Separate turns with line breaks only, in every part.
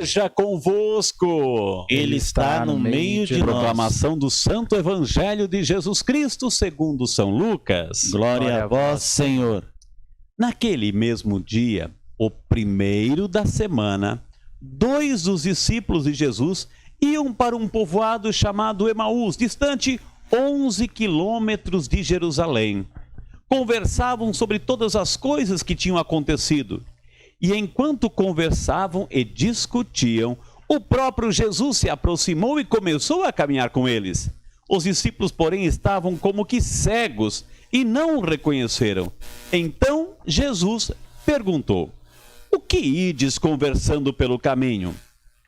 esteja convosco.
Ele está no meio de nós.
Proclamação do Santo Evangelho de Jesus Cristo segundo São Lucas.
Glória a vós, Senhor.
Naquele mesmo dia, o primeiro da semana, 2 dos discípulos de Jesus iam para um povoado chamado Emaús, distante 11 quilômetros de Jerusalém. Conversavam sobre todas as coisas que tinham acontecido. E enquanto conversavam e discutiam, o próprio Jesus se aproximou e começou a caminhar com eles. Os discípulos, porém, estavam como que cegos e não o reconheceram. Então Jesus perguntou: o que ides conversando pelo caminho?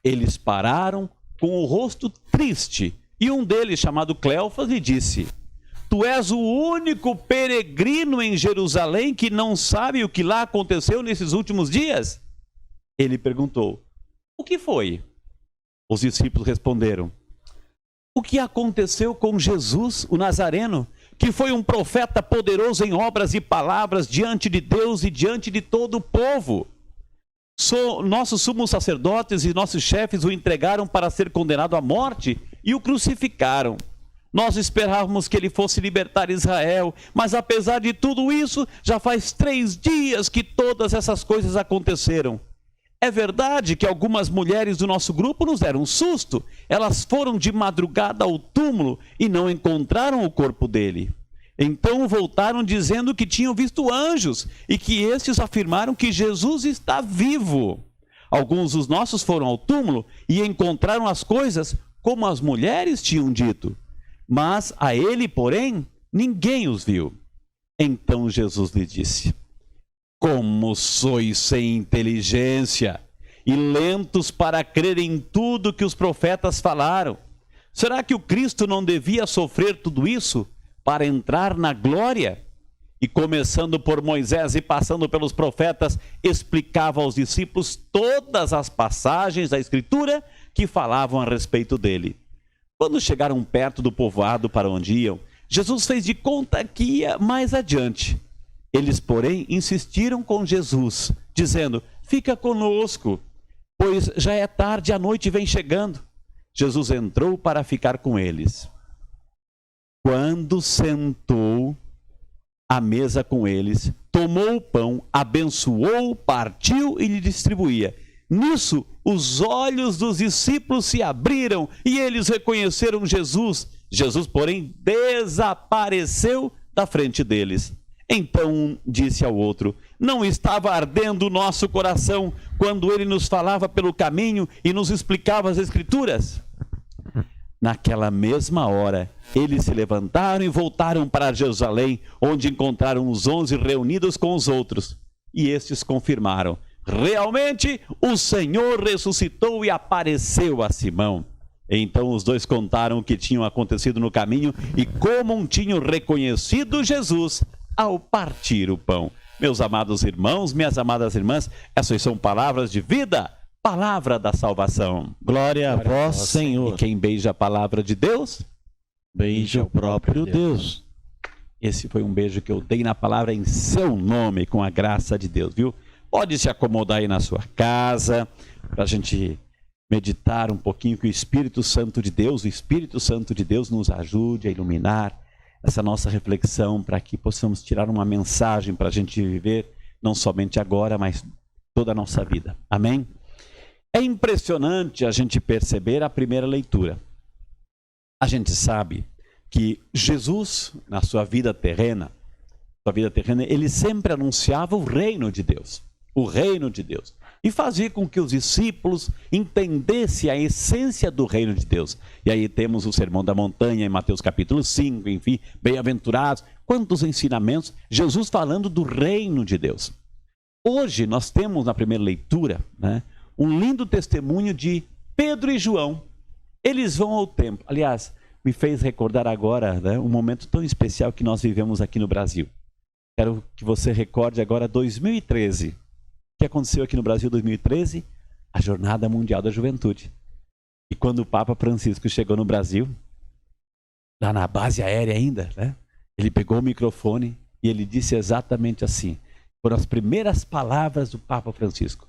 Eles pararam com o rosto triste, e um deles, chamado Cleofas, lhe disse: tu és o único peregrino em Jerusalém que não sabe o que lá aconteceu nesses últimos dias? Ele perguntou: o que foi? Os discípulos responderam: o que aconteceu com Jesus, o Nazareno, que foi um profeta poderoso em obras e palavras diante de Deus e diante de todo o povo. Nossos sumos sacerdotes e nossos chefes o entregaram para ser condenado à morte e o crucificaram. Nós esperávamos que ele fosse libertar Israel, mas apesar de tudo isso, já faz 3 dias que todas essas coisas aconteceram. É verdade que algumas mulheres do nosso grupo nos deram um susto. Elas foram de madrugada ao túmulo e não encontraram o corpo dele. Então voltaram dizendo que tinham visto anjos e que estes afirmaram que Jesus está vivo. Alguns dos nossos foram ao túmulo e encontraram as coisas como as mulheres tinham dito. Mas a ele, porém, ninguém os viu. Então Jesus lhe disse: como sois sem inteligência e lentos para crer em tudo que os profetas falaram. Será que o Cristo não devia sofrer tudo isso para entrar na glória? E começando por Moisés e passando pelos profetas, explicava aos discípulos todas as passagens da Escritura que falavam a respeito dele. Quando chegaram perto do povoado para onde iam, Jesus fez de conta que ia mais adiante. Eles, porém, insistiram com Jesus, dizendo: fica conosco, pois já é tarde e a noite vem chegando. Jesus entrou para ficar com eles. Quando sentou à mesa com eles, tomou o pão, abençoou, partiu e lhe distribuía. Nisso, os olhos dos discípulos se abriram e eles reconheceram Jesus. Jesus, porém, desapareceu da frente deles. Então um disse ao outro: não estava ardendo o nosso coração quando ele nos falava pelo caminho e nos explicava as Escrituras? Naquela mesma hora, eles se levantaram e voltaram para Jerusalém, onde encontraram os 11 reunidos com os outros. E estes confirmaram: realmente o Senhor ressuscitou e apareceu a Simão. Então os dois contaram o que tinha acontecido no caminho e como tinham reconhecido Jesus ao partir o pão. Meus amados irmãos, minhas amadas irmãs, essas são palavras de vida, palavra da salvação.
Glória a vós, Senhor.
E quem beija a palavra de Deus,
beija o próprio Deus.
Esse foi um beijo que eu dei na palavra em seu nome, com a graça de Deus, viu? Pode se acomodar aí na sua casa, para a gente meditar um pouquinho, que o Espírito Santo de Deus, o Espírito Santo de Deus nos ajude a iluminar essa nossa reflexão, para que possamos tirar uma mensagem para a gente viver, não somente agora, mas toda a nossa vida. Amém? É impressionante a gente perceber a primeira leitura. A gente sabe que Jesus, na sua vida terrena, ele sempre anunciava o reino de Deus. O reino de Deus. E fazia com que os discípulos entendessem a essência do reino de Deus. E aí temos o Sermão da Montanha em Mateus capítulo 5, enfim, bem-aventurados. Quantos ensinamentos, Jesus falando do reino de Deus. Hoje nós temos na primeira leitura, né, um lindo testemunho de Pedro e João. Eles vão ao templo. Aliás, me fez recordar agora, né, um momento tão especial que nós vivemos aqui no Brasil. Quero que você recorde agora 2013. O que aconteceu aqui no Brasil em 2013? A Jornada Mundial da Juventude. E quando o Papa Francisco chegou no Brasil, lá na base aérea ainda, né, ele pegou o microfone e ele disse exatamente assim. Foram as primeiras palavras do Papa Francisco: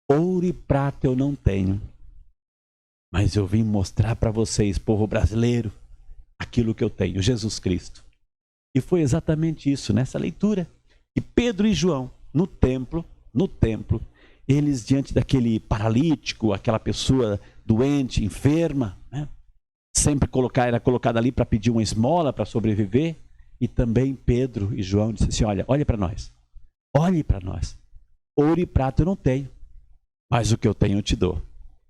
Ouro e prata eu não tenho, mas eu vim mostrar para vocês, povo brasileiro, aquilo que eu tenho, Jesus Cristo. E foi exatamente isso, nessa leitura, que Pedro e João, no templo, eles diante daquele paralítico, aquela pessoa doente, enferma, né? Sempre era colocada ali para pedir uma esmola para sobreviver. E também Pedro e João disseram assim, olha para nós, olhe para nós. Ouro e prata eu não tenho, mas o que eu tenho eu te dou.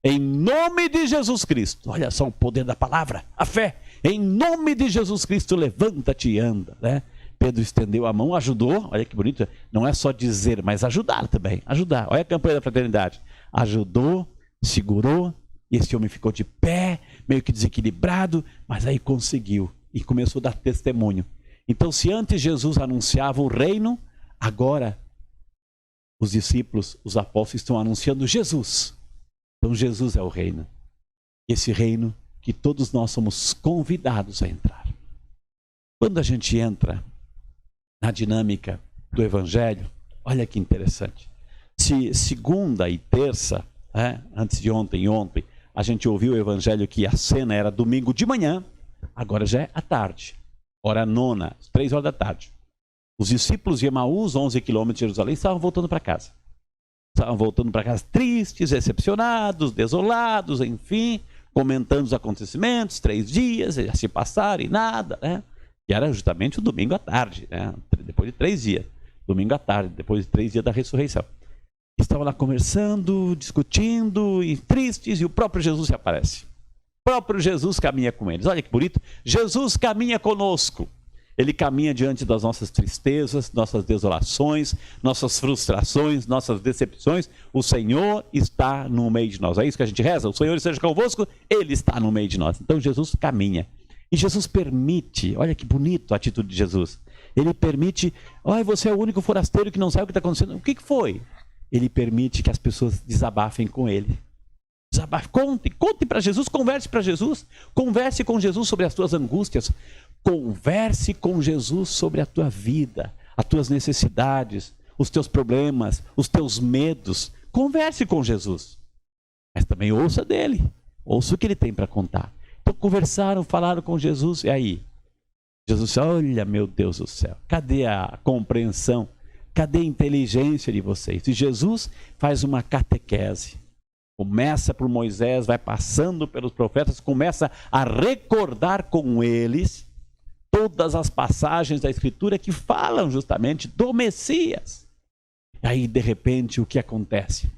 Em nome de Jesus Cristo, olha só o poder da palavra, a fé. Em nome de Jesus Cristo, levanta-te e anda, né? Pedro estendeu a mão, ajudou, olha que bonito, não é só dizer, mas ajudar também, ajudar. Olha a campanha da fraternidade, ajudou, segurou, e esse homem ficou de pé, meio que desequilibrado, mas aí conseguiu e começou a dar testemunho. Então, se antes Jesus anunciava o reino, agora os discípulos, os apóstolos estão anunciando Jesus. Então Jesus é o reino. Esse reino que todos nós somos convidados a entrar. Quando a gente entra na dinâmica do Evangelho, olha que interessante. Se segunda e terça, antes de ontem e ontem, a gente ouviu o Evangelho que a cena era domingo de manhã, agora já é à tarde. Hora nona, 3 horas da tarde. Os discípulos de Emaús, 11 quilômetros de Jerusalém, estavam voltando para casa. Estavam voltando para casa tristes, decepcionados, desolados, enfim, comentando os acontecimentos, 3 dias, já se passaram e nada, né? E era justamente o domingo à tarde, né? Depois de 3 dias. Domingo à tarde, depois de 3 dias da ressurreição. Estavam lá conversando, discutindo, e tristes, e o próprio Jesus se aparece. O próprio Jesus caminha com eles. Olha que bonito. Jesus caminha conosco. Ele caminha diante das nossas tristezas, nossas desolações, nossas frustrações, nossas decepções. O Senhor está no meio de nós. É isso que a gente reza? O Senhor esteja convosco, Ele está no meio de nós. Então Jesus caminha. E Jesus permite, olha que bonito a atitude de Jesus. Ele permite, você é o único forasteiro que não sabe o que está acontecendo. O que foi? Ele permite que as pessoas desabafem com Ele. Conte para Jesus, converse para Jesus, converse com Jesus sobre as tuas angústias, converse com Jesus sobre a tua vida, as tuas necessidades, os teus problemas, os teus medos, converse com Jesus, mas também ouça dele, ouça o que ele tem para contar. Então conversaram, falaram com Jesus, e aí? Jesus disse, olha meu Deus do céu, cadê a compreensão, cadê a inteligência de vocês? E Jesus faz uma catequese. Começa por Moisés, vai passando pelos profetas, começa a recordar com eles todas as passagens da Escritura que falam justamente do Messias. E aí, de repente, o que acontece?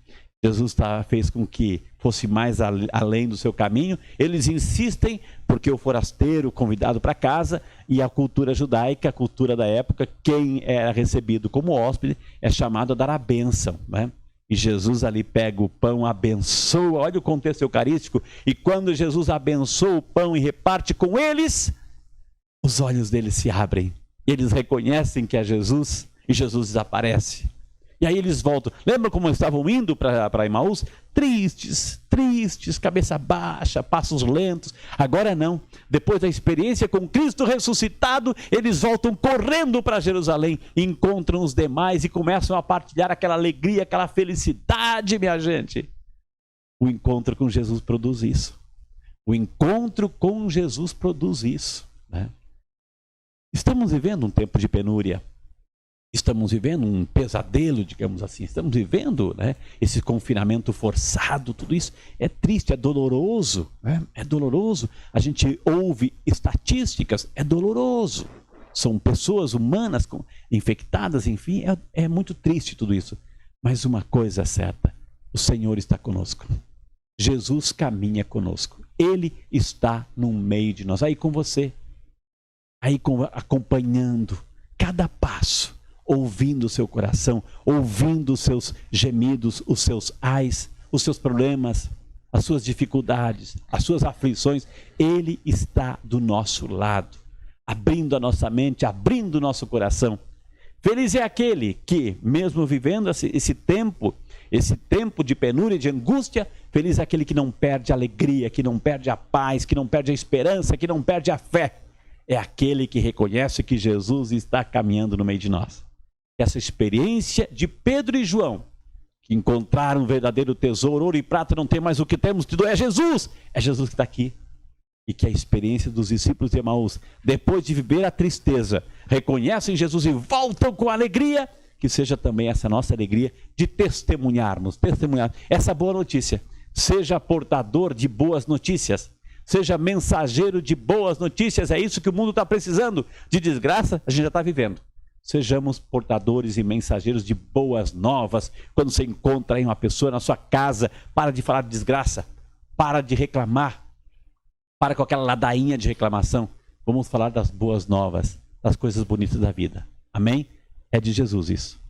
Jesus fez com que fosse mais além do seu caminho. Eles insistem, porque o forasteiro convidado para casa, e a cultura judaica, a cultura da época, quem era recebido como hóspede é chamado a dar a bênção, né? E Jesus ali pega o pão, abençoa, olha o contexto eucarístico, e quando Jesus abençoa o pão e reparte com eles, os olhos deles se abrem, eles reconhecem que é Jesus, e Jesus desaparece. E aí eles voltam, lembra como estavam indo para Emaús? Tristes, cabeça baixa, passos lentos. Agora não, depois da experiência com Cristo ressuscitado, eles voltam correndo para Jerusalém, encontram os demais e começam a partilhar aquela alegria, aquela felicidade, minha gente. O encontro com Jesus produz isso. O encontro com Jesus produz isso, né? Estamos vivendo um tempo de penúria. Estamos vivendo um pesadelo, digamos assim. Estamos vivendo, né, esse confinamento forçado, tudo isso é triste, é doloroso, né? É doloroso. A gente ouve estatísticas, é doloroso. São pessoas humanas infectadas, enfim, é muito triste tudo isso. Mas uma coisa é certa, o Senhor está conosco. Jesus caminha conosco. Ele está no meio de nós, aí com você, aí acompanhando cada passo, ouvindo o seu coração, ouvindo os seus gemidos, os seus ais, os seus problemas, as suas dificuldades, as suas aflições. Ele está do nosso lado, abrindo a nossa mente, abrindo o nosso coração. Feliz é aquele que, mesmo vivendo esse tempo de penúria e de angústia, feliz é aquele que não perde a alegria, que não perde a paz, que não perde a esperança, que não perde a fé. É aquele que reconhece que Jesus está caminhando no meio de nós. Essa experiência de Pedro e João, encontraram um verdadeiro tesouro, ouro e prata não tem mais, o que temos tido é Jesus. É Jesus que está aqui. E que a experiência dos discípulos de Emaús, depois de viver a tristeza, reconhecem Jesus e voltam com alegria, que seja também essa nossa alegria de testemunhar essa boa notícia. Seja portador de boas notícias, seja mensageiro de boas notícias, é isso que o mundo está precisando. De desgraça, a gente já está vivendo. Sejamos portadores e mensageiros de boas novas. Quando você encontra aí uma pessoa na sua casa, para de falar de desgraça, para de reclamar, para com aquela ladainha de reclamação. Vamos falar das boas novas, das coisas bonitas da vida. Amém? É de Jesus isso.